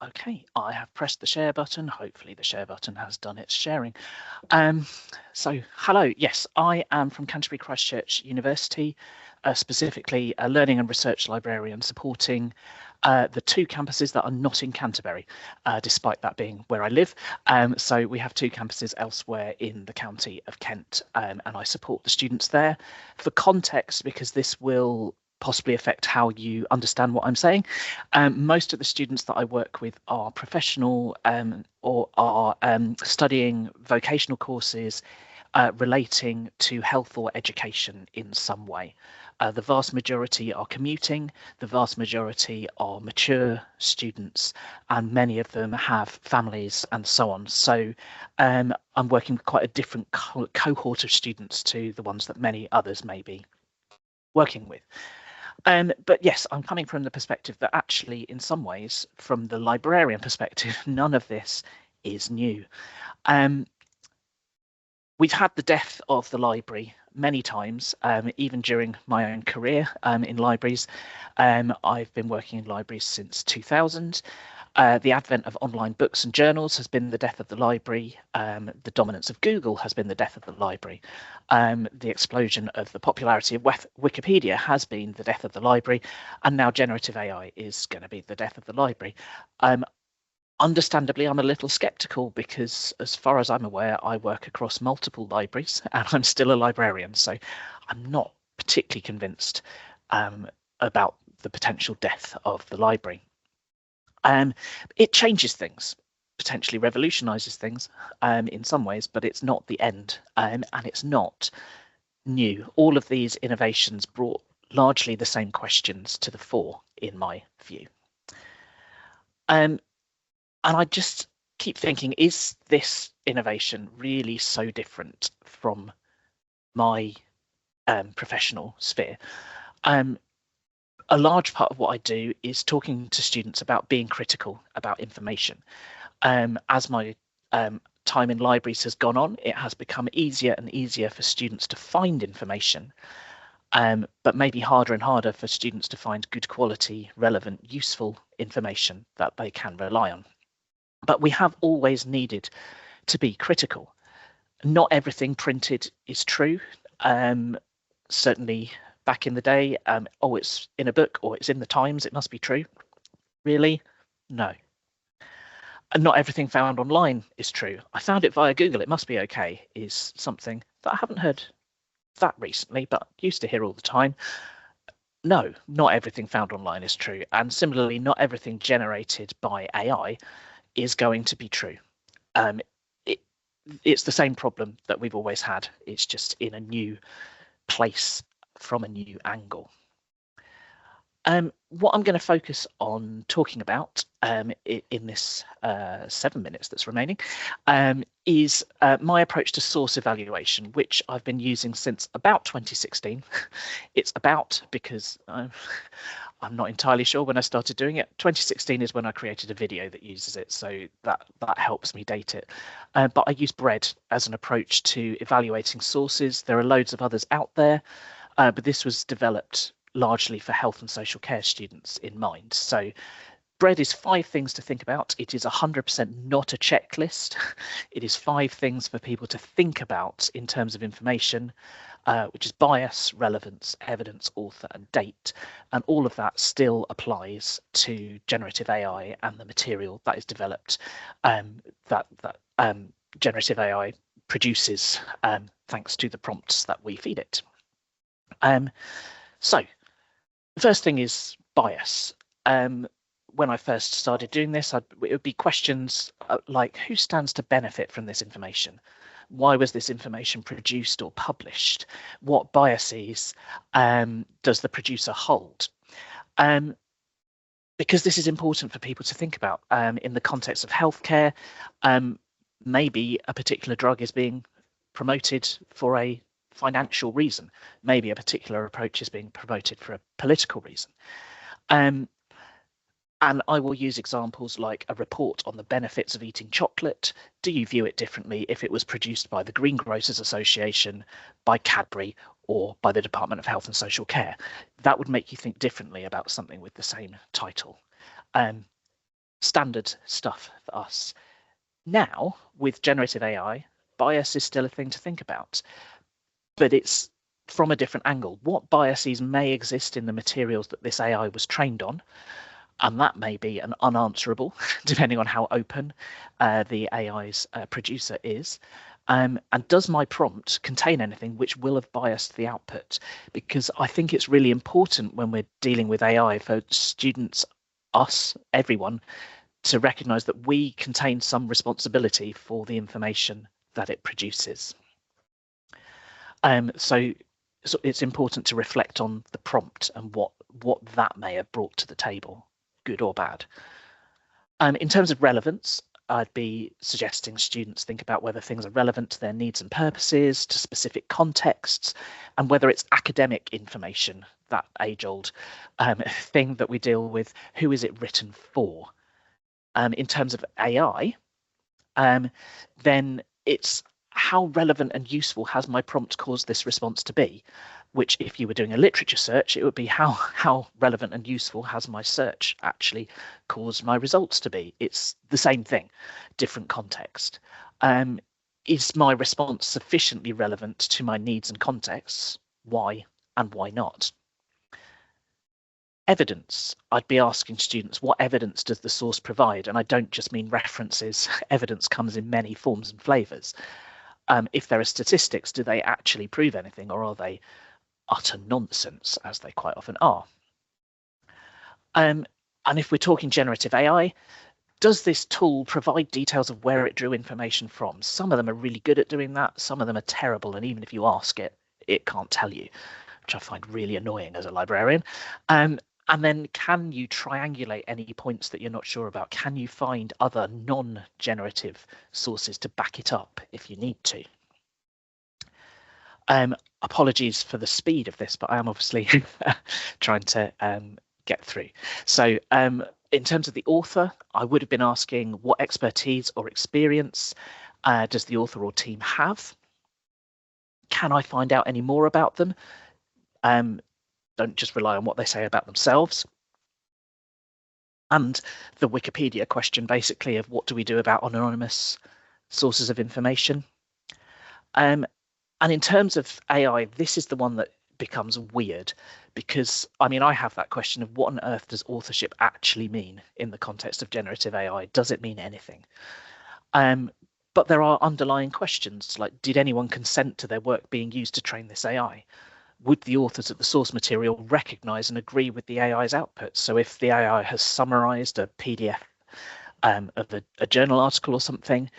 Okay, I have pressed the share button. Hopefully the share button has done its sharing. So hello, yes, I am from Canterbury Christ Church University, specifically a learning and research librarian supporting the two campuses that are not in Canterbury, despite that being where I live. So we have two campuses elsewhere in the county of Kent, and I support the students there. For context, because this will possibly affect how you understand what I'm saying. Most of the students that I work with are professional or are studying vocational courses relating to health or education in some way. The vast majority are commuting, the vast majority are mature students, and many of them have families and so on. So I'm working with quite a different cohort of students to the ones that many others may be working with. But yes, I'm coming from the perspective that actually, in some ways, from the librarian perspective, none of this is new. We've had the death of the library many times, even during my own career in libraries. I've been working in libraries since 2000. The advent of online books and journals has been the death of the library. The dominance of Google has been the death of the library. The explosion of the popularity of Wikipedia has been the death of the library. And now generative AI is going to be the death of the library. Understandably, I'm a little skeptical because, as far as I'm aware, I work across multiple libraries and I'm still a librarian. So I'm not particularly convinced about the potential death of the library. It changes things, potentially revolutionizes things in some ways, but it's not the end, and it's not new. All of these innovations brought largely the same questions to the fore, in my view. And I just keep thinking, is this innovation really so different from my professional sphere? A large part of what I do is talking to students about being critical about information. As my time in libraries has gone on, it has become easier and easier for students to find information, but maybe harder and harder for students to find good quality, relevant, useful information that they can rely on. But we have always needed to be critical. Not everything printed is true. Certainly back in the day, oh, it's in a book or it's in the Times, it must be true. Really? No. And not everything found online is true. I found it via Google, it must be okay, is something that I haven't heard that recently, but used to hear all the time. No, not everything found online is true. And similarly, not everything generated by AI is going to be true. It's the same problem that we've always had. It's just in a new place from a new angle. What I'm going to focus on talking about in this 7 minutes that's remaining is my approach to source evaluation, which I've been using since about 2016. It's about because I'm not entirely sure when I started doing it. 2016 is when I created a video that uses it, so that helps me date it. But I use BREAD as an approach to evaluating sources. There are loads of others out there, but this was developed largely for health and social care students in mind. So BREAD is 5 things to think about. It is 100% not a checklist. It is 5 things for people to think about in terms of information, which is bias, relevance, evidence, author, and date. And all of that still applies to generative AI and the material that is developed that generative AI produces thanks to the prompts that we feed it. So the first thing is bias. When I first started doing this, it would be questions like, who stands to benefit from this information? Why was this information produced or published? What biases does the producer hold? Because this is important for people to think about in the context of healthcare. Maybe a particular drug is being promoted for a financial reason. Maybe a particular approach is being promoted for a political reason. And I will use examples like a report on the benefits of eating chocolate. Do you view it differently if it was produced by the Greengrocers Association, by Cadbury, or by the Department of Health and Social Care? That would make you think differently about something with the same title. standard stuff for us. Now, with generative AI, bias is still a thing to think about, but it's from a different angle. What biases may exist in the materials that this AI was trained on? And that may be an unanswerable, depending on how open the AI's producer is. And does my prompt contain anything which will have biased the output? Because I think it's really important when we're dealing with AI for students, us, everyone, to recognise that we contain some responsibility for the information that it produces. So it's important to reflect on the prompt and what that may have brought to the table, good or bad. In terms of relevance, I'd be suggesting students think about whether things are relevant to their needs and purposes, to specific contexts, and whether it's academic information, that age-old thing that we deal with. Who is it written for? In terms of AI, then it's how relevant and useful has my prompt caused this response to be? Which, if you were doing a literature search, it would be how relevant and useful has my search actually caused my results to be? It's the same thing, different context. Is my response sufficiently relevant to my needs and contexts? Why and why not? Evidence, I'd be asking students, what evidence does the source provide? And I don't just mean references. Evidence comes in many forms and flavours. If there are statistics, do they actually prove anything, or are they utter nonsense, as they quite often are? And if we're talking generative AI, does this tool provide details of where it drew information from? Some of them are really good at doing that. Some of them are terrible. And even if you ask it, it can't tell you, which I find really annoying as a librarian. And then can you triangulate any points that you're not sure about? Can you find other non-generative sources to back it up if you need to? Apologies for the speed of this, but I am obviously trying to get through. So in terms of the author, I would have been asking what expertise or experience does the author or team have? Can I find out any more about them? Don't just rely on what they say about themselves. And the Wikipedia question, basically, of what do we do about anonymous sources of information? And in terms of AI, this is the one that becomes weird, because I mean, I have that question of what on earth does authorship actually mean in the context of generative AI? Does it mean anything? But there are underlying questions like, did anyone consent to their work being used to train this AI? Would the authors of the source material recognize and agree with the AI's output? So if the AI has summarized a PDF of a journal article or something,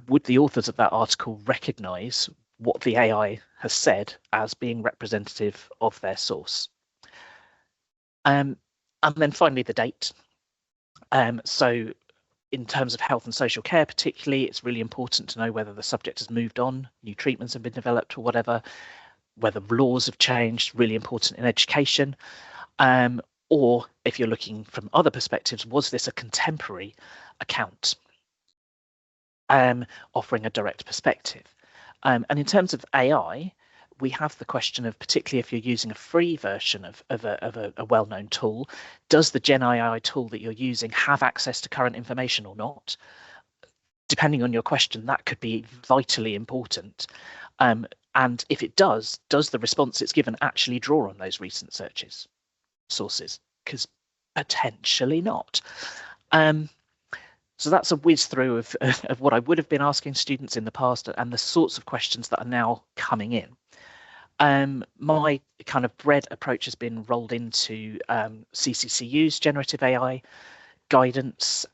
would the authors of that article recognize what the AI has said as being representative of their source? And then finally, the date. So in terms of health and social care, particularly, it's really important to know whether the subject has moved on, new treatments have been developed or whatever, whether laws have changed, really important in education. Or if you're looking from other perspectives, was this a contemporary account offering a direct perspective? And in terms of AI, we have the question of, particularly if you're using a free version of a well-known tool, does the Gen AI tool that you're using have access to current information or not? Depending on your question, that could be vitally important. And if it does the response it's given actually draw on those recent sources? Because potentially not. So that's a whiz through of what I would have been asking students in the past and the sorts of questions that are now coming in. My kind of bread approach has been rolled into CCCU's generative AI guidance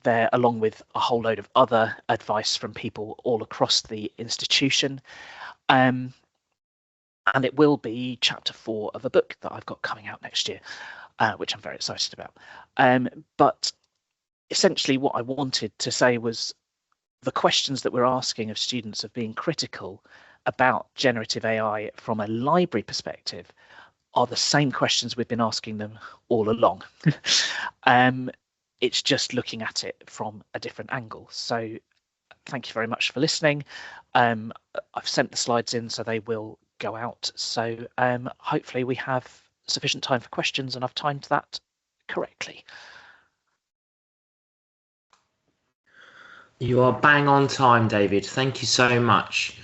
there, along with a whole load of other advice from people all across the institution. And it will be chapter 4 of a book that I've got coming out next year, which I'm very excited about. But essentially what I wanted to say was the questions that we're asking of students of being critical about generative AI from a library perspective are the same questions we've been asking them all along. It's just looking at it from a different angle. So thank you very much for listening. I've sent the slides in, so they will go out. So hopefully we have sufficient time for questions and I've timed that correctly. You are bang on time, David. Thank you so much.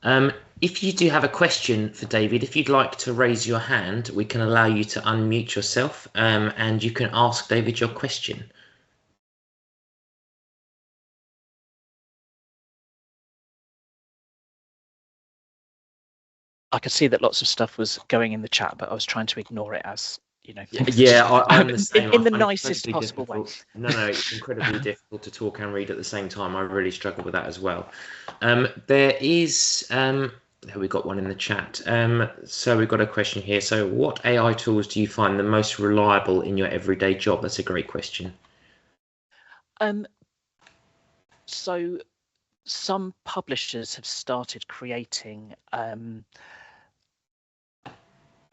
Um, if you do have a question for David, if you'd like to raise your hand, we can allow you to unmute yourself, and you can ask David your question. I could see that lots of stuff was going in the chat, but I was trying to ignore it as, you know, Yeah, I'm the same. I in the find it nicest incredibly possible way. difficult. No, it's incredibly difficult to talk and read at the same time. I really struggle with that as well. There is, we got one in the chat. So we've got a question here. So, what AI tools do you find the most reliable in your everyday job? That's a great question. So some publishers have started creating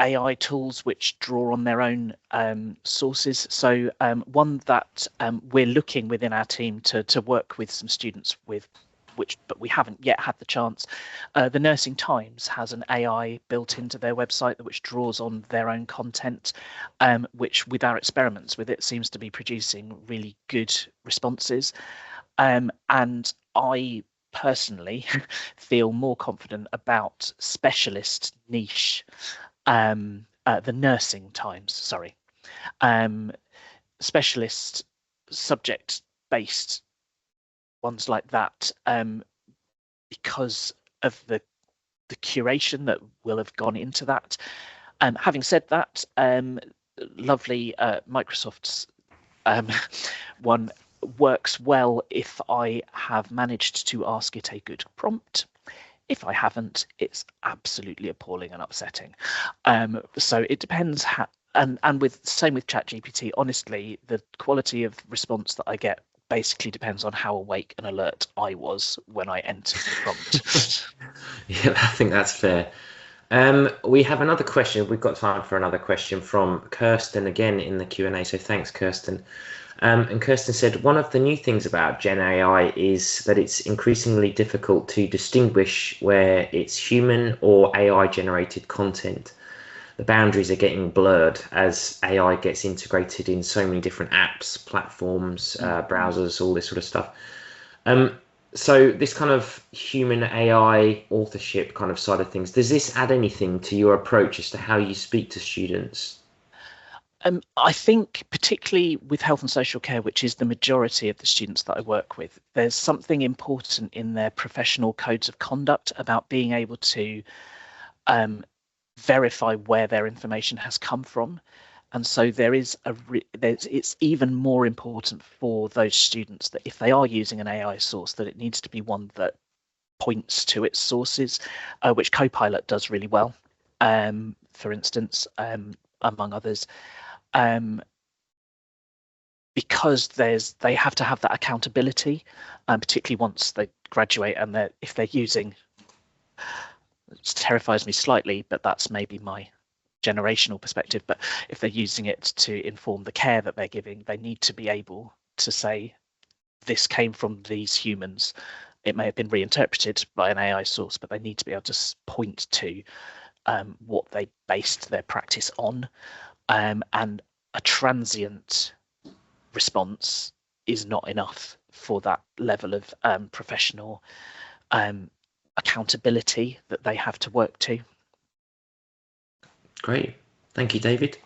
AI tools which draw on their own sources. So one that we're looking within our team to work with some students with, but we haven't yet had the chance. The Nursing Times has an AI built into their website which draws on their own content, which with our experiments with it seems to be producing really good responses. And I personally feel more confident about specialist niche, the Nursing Times, sorry, specialist subject based ones like that, because of the curation that will have gone into that. Having said that, lovely Microsoft's one works well if I have managed to ask it a good prompt. If I haven't, it's absolutely appalling and upsetting. So it depends how, and with same with ChatGPT, honestly, the quality of response that I get basically depends on how awake and alert I was when I entered the prompt. Yeah, I think that's fair. We have another question. We've got time for another question from Kirsten again in the Q&A. So thanks, Kirsten. And Kirsten said, one of the new things about Gen AI is that it's increasingly difficult to distinguish where it's human or AI generated content. The boundaries are getting blurred as AI gets integrated in so many different apps, platforms, browsers, all this sort of stuff. So this kind of human AI authorship kind of side of things, does this add anything to your approach as to how you speak to students? I think particularly with health and social care, which is the majority of the students that I work with, there's something important in their professional codes of conduct about being able to verify where their information has come from. And so there is it's even more important for those students that if they are using an AI source, that it needs to be one that points to its sources, which Copilot does really well, for instance, among others. Because they have to have that accountability, particularly once they graduate, and if they're using, it terrifies me slightly, but that's maybe my generational perspective, but if they're using it to inform the care that they're giving, they need to be able to say, this came from these humans. It may have been reinterpreted by an AI source, but they need to be able to point to what they based their practice on. And a transient response is not enough for that level of professional accountability that they have to work to. Great. Thank you, David.